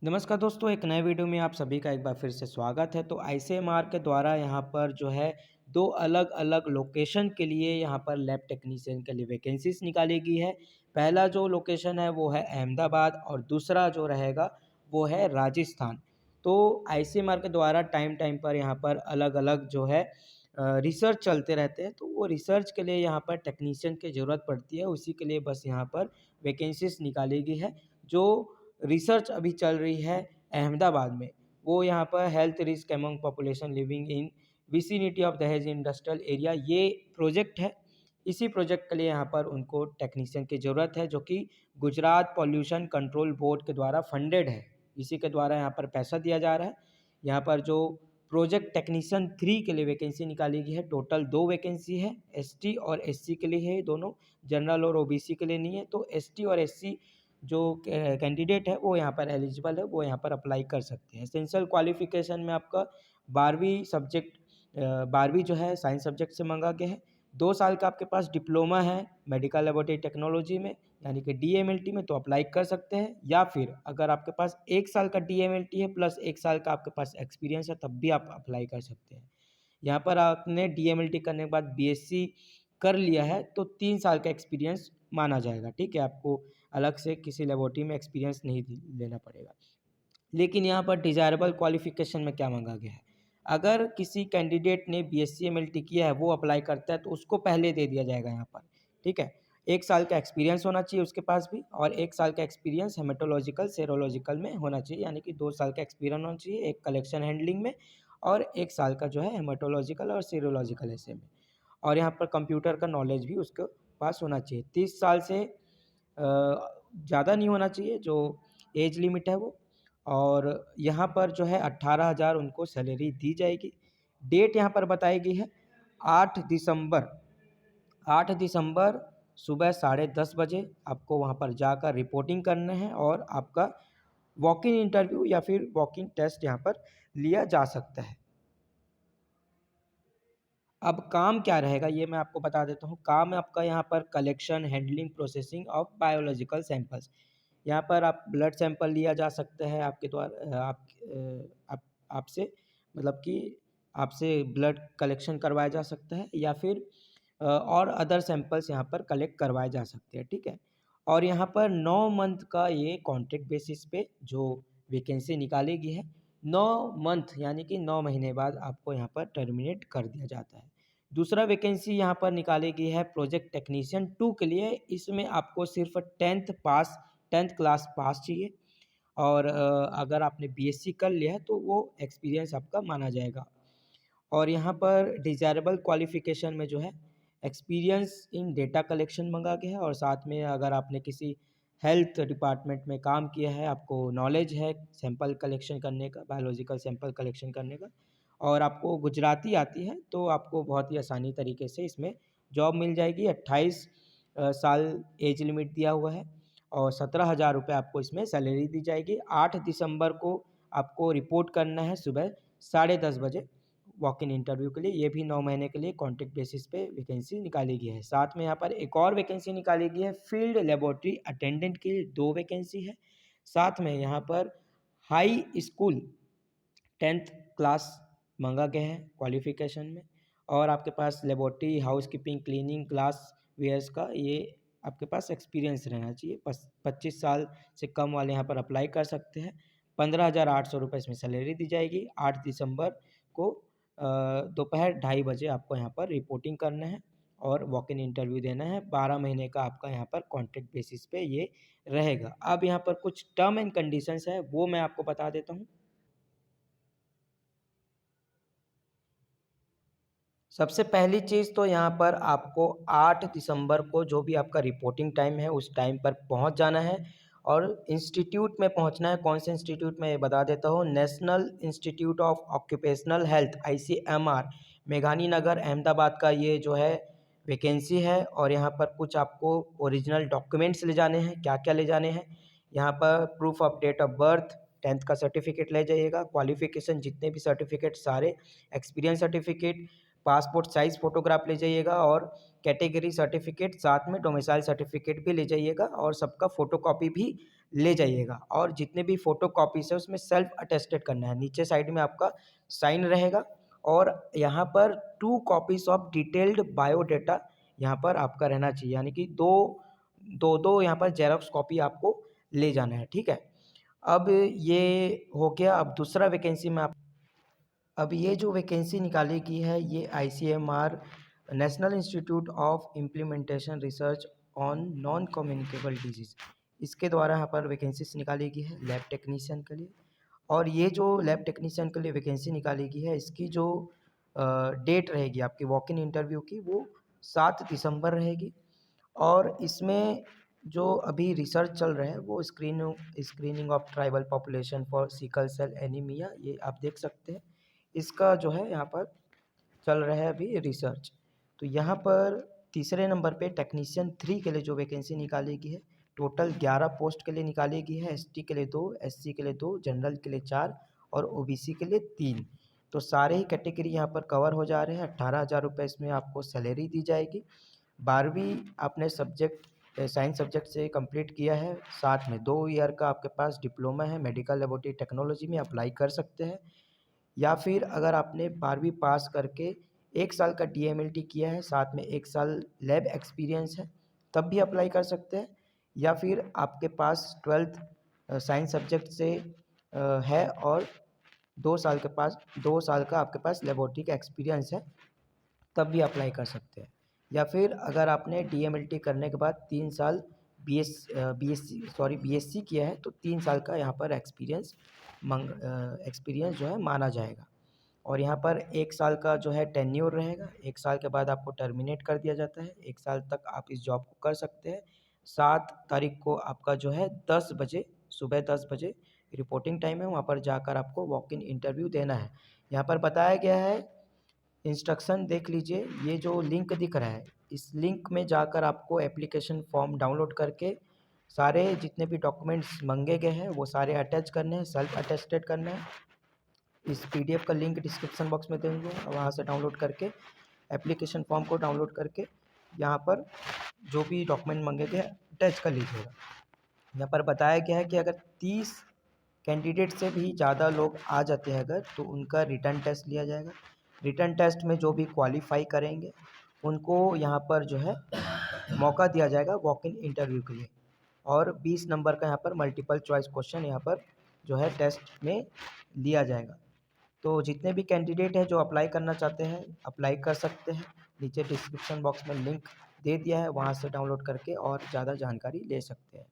नमस्कार दोस्तों, एक नए वीडियो में आप सभी का एक बार फिर से स्वागत है। तो आईसीएमआर के द्वारा यहाँ पर जो है 2 अलग-अलग लोकेशन के लिए यहाँ पर लैब टेक्नीशियन के लिए वैकेंसीज़ निकाली गई है। पहला जो लोकेशन है वो है अहमदाबाद और दूसरा जो रहेगा वो है राजस्थान। तो आईसीएमआर के द्वारा टाइम-टाइम पर यहाँ पर अलग-अलग जो है रिसर्च चलते रहते हैं। तो वो रिसर्च के लिए यहाँ पर टेक्नीशियन की ज़रूरत पड़ती है, उसी के लिए बस यहाँ पर वैकेंसीज़ निकाली गई है। जो रिसर्च अभी चल रही है अहमदाबाद में, वो यहाँ पर health risk among population living in vicinity of दहेज इंडस्ट्रियल एरिया, ये प्रोजेक्ट है। इसी प्रोजेक्ट के लिए यहाँ पर उनको टेक्नीशियन की ज़रूरत है, जो कि गुजरात पॉल्यूशन कंट्रोल बोर्ड के द्वारा फंडेड है। इसी के द्वारा यहाँ पर पैसा दिया जा रहा है। यहाँ पर जो प्रोजेक्ट टेक्नीशियन 3 के लिए वैकेंसी निकाली गई है, टोटल 2 वैकेंसी है। एसटी और एससी के लिए है दोनों, जनरल और ओबीसी के लिए नहीं है। तो एसटी और एससी जो कैंडिडेट है वो यहाँ पर एलिजिबल है, वो यहाँ पर अप्लाई कर सकते हैं। एसेंशियल क्वालिफिकेशन में आपका 12वीं जो है साइंस सब्जेक्ट से मांगा गया है। 2 साल का आपके पास डिप्लोमा है मेडिकल लेबोरेटरी टेक्नोलॉजी में, यानी कि डीएमएलटी में, तो अप्लाई कर सकते हैं। या फिर अगर आपके पास 1 साल का डीएमएलटी है प्लस 1 साल का आपके पास एक्सपीरियंस है, तब भी आप अप्लाई कर सकते हैं। यहाँ पर आपने डीएमएलटी करने के बाद बीएससी कर लिया है तो 3 साल का एक्सपीरियंस माना जाएगा, ठीक है? आपको अलग से किसी लेबोरेटरी में एक्सपीरियंस नहीं लेना पड़ेगा। लेकिन यहाँ पर डिज़ायरेबल क्वालिफ़िकेशन में क्या माँगा गया है, अगर किसी कैंडिडेट ने बीएससी एमएलटी किया है, वो अप्लाई करता है तो उसको पहले दे दिया जाएगा यहाँ पर, ठीक है? 1 साल का एक्सपीरियंस होना चाहिए उसके पास भी, और 1 साल का एक्सपीरियंस हेमेटोलॉजिकल, सेरोलॉजिकल में होना चाहिए, यानी कि 2 साल का एक्सपीरियंस होना चाहिए, एक कलेक्शन हैंडलिंग में और 1 साल का जो है हेमेटोलॉजिकल और सीरोलॉजिकल ऐसे में। और यहाँ पर कंप्यूटर का नॉलेज भी उसके पास होना चाहिए। 30 साल से ज़्यादा नहीं होना चाहिए जो एज लिमिट है वो। और यहाँ पर जो है 18,000 उनको सैलरी दी जाएगी। डेट यहाँ पर बताई गई है 8 दिसंबर। 8 दिसंबर सुबह 10:30 बजे आपको वहाँ पर जाकर रिपोर्टिंग करना है, और आपका वॉक इन इंटरव्यू या फिर वॉक इन टेस्ट यहाँ पर लिया जा सकता है। अब काम क्या रहेगा ये मैं आपको बता देता हूँ। काम आपका यहाँ पर collection, handling, processing of biological samples. यहाँ पर आप ब्लड सैंपल लिया जा सकता है आपके द्वारा, आपसे, मतलब कि आपसे ब्लड कलेक्शन करवाया जा सकता है, या फिर और अदर सैंपल्स यहाँ पर कलेक्ट करवाए जा सकते हैं, ठीक है? और यहाँ पर 9 मंथ का ये कॉन्ट्रैक्ट बेसिस पे जो वैकेंसी निकाली गई है, 9 मंथ यानी कि 9 महीने बाद आपको यहाँ पर टर्मिनेट कर दिया जाता है। दूसरा वैकेंसी यहाँ पर निकाली गई है प्रोजेक्ट टेक्नीशियन 2 के लिए। इसमें आपको सिर्फ 10th क्लास पास चाहिए, और अगर आपने बीएससी कर लिया है तो वो एक्सपीरियंस आपका माना जाएगा। और यहाँ पर डिज़ायरेबल क्वालिफ़िकेशन में जो है एक्सपीरियंस इन डेटा कलेक्शन माँगा गया है, और साथ में अगर आपने किसी हेल्थ डिपार्टमेंट में काम किया है, आपको नॉलेज है सैंपल कलेक्शन करने का, बायोलॉजिकल सैंपल कलेक्शन करने का, और आपको गुजराती आती है, तो आपको बहुत ही आसानी तरीके से इसमें जॉब मिल जाएगी। 28 साल एज लिमिट दिया हुआ है, और 17,000 रुपये आपको इसमें सैलरी दी जाएगी। 8 दिसंबर को आपको रिपोर्ट करना है सुबह 10:30 बजे वॉक इन इंटरव्यू के लिए। ये भी 9 महीने के लिए कॉन्ट्रैक्ट बेसिस पे वैकेंसी निकाली गई है। साथ में यहाँ पर एक और वैकेंसी निकाली गई है फील्ड लेबोरेटरी अटेंडेंट के लिए, 2 वैकेंसी है। साथ में यहाँ पर हाई स्कूल 10th क्लास मांगा गया है क्वालिफिकेशन में, और आपके पास laboratory, housekeeping, cleaning, glass wares का ये आपके पास एक्सपीरियंस रहना चाहिए। 25 साल से कम वाले यहाँ पर अप्लाई कर सकते हैं। 15,800 रुपये इसमें सैलरी दी जाएगी। 8 दिसंबर को दोपहर 2:30 बजे आपको यहाँ पर रिपोर्टिंग करना है और वॉक इन इंटरव्यू देना है। 12 महीने का आपका यहाँ पर कॉन्ट्रैक्ट बेसिस पे ये रहेगा। अब यहाँ पर कुछ टर्म एंड कंडीशंस है, वो मैं आपको बता देता हूँ। सबसे पहली चीज़ तो यहाँ पर आपको 8 दिसंबर को जो भी आपका रिपोर्टिंग टाइम है उस टाइम पर पहुँच जाना है, और इंस्टीट्यूट में पहुँचना है। कौन से इंस्टीट्यूट में ये बता देता हूँ, national institute of occupational health ICMR, मेघानी नगर अहमदाबाद का ये जो है वैकेंसी है। और यहाँ पर कुछ आपको ओरिजिनल डॉक्यूमेंट्स ले जाने हैं। क्या क्या ले जाने हैं, यहाँ पर proof of date of birth, 10th का सर्टिफिकेट ले जाइएगा, क्वालिफिकेशन जितने भी सर्टिफिकेट सारे, experience certificate, passport size photograph ले जाइएगा, और कैटेगरी सर्टिफिकेट, साथ में डोमिसाइल सर्टिफिकेट भी ले जाइएगा, और सबका फ़ोटोकॉपी भी ले जाइएगा। और जितने भी फ़ोटोकॉपीज़ है उसमें सेल्फ अटेस्टेड करना है। नीचे साइड में आपका साइन रहेगा और यहाँ पर 2 कॉपीज़ ऑफ डिटेल्ड बायोडाटा यहाँ पर आपका रहना चाहिए, यानी कि दो यहाँ पर ज़ेरॉक्स कॉपी आपको ले जाना है, ठीक है। अब ये हो गया। अब ये जो वैकेंसी निकाली गई है ये ICMR national institute of implementation research on non communicable disease, इसके द्वारा यहाँ पर वैकेंसीज निकाली गई है लैब टेक्नीशियन के लिए। और ये जो लैब टेक्नीशियन के लिए वैकेंसी निकाली गई है इसकी जो डेट रहेगी आपकी वॉक इन इंटरव्यू की वो 7 दिसंबर रहेगी। और इसमें जो अभी रिसर्च चल रहा है वो screening of tribal population for sickle cell anaemia, ये आप देख सकते हैं। इसका जो है यहाँ पर चल रहा है अभी रिसर्च। तो यहाँ पर तीसरे नंबर पे टेक्नीशियन 3 के लिए जो वैकेंसी निकाली गई है, टोटल 11 पोस्ट के लिए निकाली गई है। एसटी के लिए 2, एससी के लिए 2, जनरल के लिए 4 और ओबीसी के लिए 3। तो सारे ही कैटेगरी यहाँ पर कवर हो जा रहे हैं। 18,000 रुपये इसमें आपको सैलरी दी जाएगी। 12वीं आपने साइंस सब्जेक्ट से कंप्लीट किया है, साथ में 2 ईयर का आपके पास डिप्लोमा है, मेडिकल लेबोरेटरी टेक्नोलॉजी में अप्लाई कर सकते हैं। या फिर अगर आपने 12वीं पास करके 1 साल का डीएमएलटी किया है, साथ में 1 साल लैब एक्सपीरियंस है, तब भी अप्लाई कर सकते हैं। या फिर आपके पास 12th साइंस सब्जेक्ट से है और 2 साल का आपके पास लेबोरेटरी का एक्सपीरियंस है, तब भी अप्लाई कर सकते हैं। या फिर अगर आपने डीएमएलटी करने के बाद 3 साल बीएससी किया है तो 3 साल का यहाँ पर एक्सपीरियंस जो है माना जाएगा। और यहाँ पर 1 साल का जो है टेन्योर रहेगा। 1 साल के बाद आपको टर्मिनेट कर दिया जाता है। 1 साल तक आप इस जॉब को कर सकते हैं। 7 तारीख को आपका जो है 10 बजे, सुबह 10 बजे रिपोर्टिंग टाइम है, वहाँ पर जाकर आपको वॉक इन इंटरव्यू देना है। यहाँ पर बताया गया है, इंस्ट्रक्शन देख लीजिए, ये जो लिंक दिख रहा है इस लिंक में जाकर आपको एप्लीकेशन फॉर्म डाउनलोड करके सारे जितने भी डॉक्यूमेंट्स मांगे गए हैं वो सारे अटैच करने हैं, सेल्फ अटेस्टेड करने हैं। इस पीडीएफ का लिंक डिस्क्रिप्शन बॉक्स में दे दूँगा, वहाँ से डाउनलोड करके एप्लीकेशन फॉर्म को डाउनलोड करके यहाँ पर जो भी डॉक्यूमेंट मांगे गए अटैच कर लीजिएगा। यहाँ पर बताया गया है कि अगर 30 कैंडिडेट से भी ज़्यादा लोग आ जाते हैं अगर, तो उनका रिटन टेस्ट लिया जाएगा। रिटन टेस्ट में जो भी क्वालिफ़ाई करेंगे उनको यहाँ पर जो है मौका दिया जाएगा वॉक इन इंटरव्यू के लिए। और 20 नंबर का यहाँ पर मल्टीपल चॉइस क्वेश्चन यहाँ पर जो है टेस्ट में लिया जाएगा। तो जितने भी कैंडिडेट हैं जो अप्लाई करना चाहते हैं अप्लाई कर सकते हैं। नीचे डिस्क्रिप्शन बॉक्स में लिंक दे दिया है, वहाँ से डाउनलोड करके और ज़्यादा जानकारी ले सकते हैं।